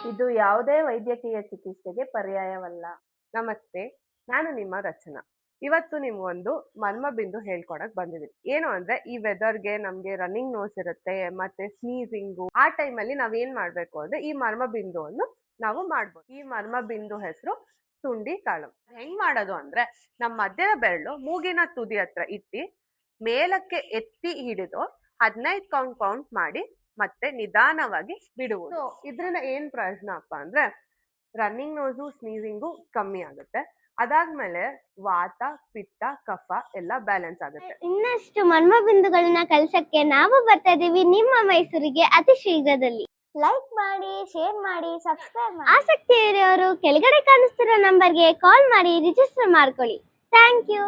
ಇದು ಯಾವುದೇ ವೈದ್ಯಕೀಯ ಚಿಕಿತ್ಸೆಗೆ ಪರ್ಯಾಯವಲ್ಲ. ನಮಸ್ತೆ, ನಾನು ನಿಮ್ಮ ರಚನಾ. ಇವತ್ತು ನಿಮ್ಗೊಂದು ಮರ್ಮಬಿಂದು ಹೇಳ್ಕೊಡಕ್ ಬಂದಿದ್ದೀನಿ. ಏನು ಅಂದ್ರೆ, ಈ ವೆದರ್ಗೆ ನಮ್ಗೆ ರನ್ನಿಂಗ್ ನೋಸ್ ಇರುತ್ತೆ, ಮತ್ತೆ ಸ್ನೀಸಿಂಗು. ಆ ಟೈಮಲ್ಲಿ ನಾವೇನ್ ಮಾಡ್ಬೇಕು ಅಂದ್ರೆ ಈ ಮರ್ಮಬಿಂದುವನ್ನು ನಾವು ಮಾಡ್ಬೋದು. ಈ ಮರ್ಮಬಿಂದು ಹೆಸರು ಸುಂಡಿ ತಾಳಂ. ಹೆಂಗ್ ಮಾಡೋದು ಅಂದ್ರೆ, ನಮ್ಮ ಮಧ್ಯದ ಬೆರಳು ಮೂಗಿನ ತುದಿ ಹತ್ರ ಇಟ್ಟಿ ಮೇಲಕ್ಕೆ ಎತ್ತಿ ಹಿಡಿದು 15 ಕೌಂಟ್ ಮಾಡಿ ಮತ್ತೆ ನಿಧಾನವಾಗಿ ಬಿಡುವುದು. ಇದ್ರಿಂದ ಏನ್ ಪ್ರಯೋಜನ ಅಪ್ಪ ಅಂದ್ರೆ, ರನ್ನಿಂಗ್ ನೋಸು ಸ್ನೀಸಿಂಗು ಕಮ್ಮಿ ಆಗುತ್ತೆ. ಅದಾದ್ಮೇಲೆ ವಾತ ಪಿತ್ತ ಕಫ ಎಲ್ಲ ಬ್ಯಾಲೆನ್ಸ್ ಆಗುತ್ತೆ. ಇನ್ನಷ್ಟು ಮರ್ಮಬಿಂದುಗಳನ್ನ ಕಲಿಸಕ್ಕೆ ನಾವು ಬರ್ತಾ ಇದೀವಿ ನಿಮ್ಮ ಮೈಸೂರಿಗೆ ಅತಿ ಶೀಘ್ರದಲ್ಲಿ. ಲೈಕ್ ಮಾಡಿ, ಶೇರ್ ಮಾಡಿ, ಸಬ್ಸ್ಕ್ರೈಬ್ ಮಾಡಿ. ಆಸಕ್ತಿ ಇರೋರು ಕೆಳಗಡೆ ಕಾಣಿಸ್ತಿರೋ ನಂಬರ್ಗೆ ಕಾಲ್ ಮಾಡಿ ರಿಜಿಸ್ಟರ್ ಮಾಡ್ಕೊಳ್ಳಿ. Thank you.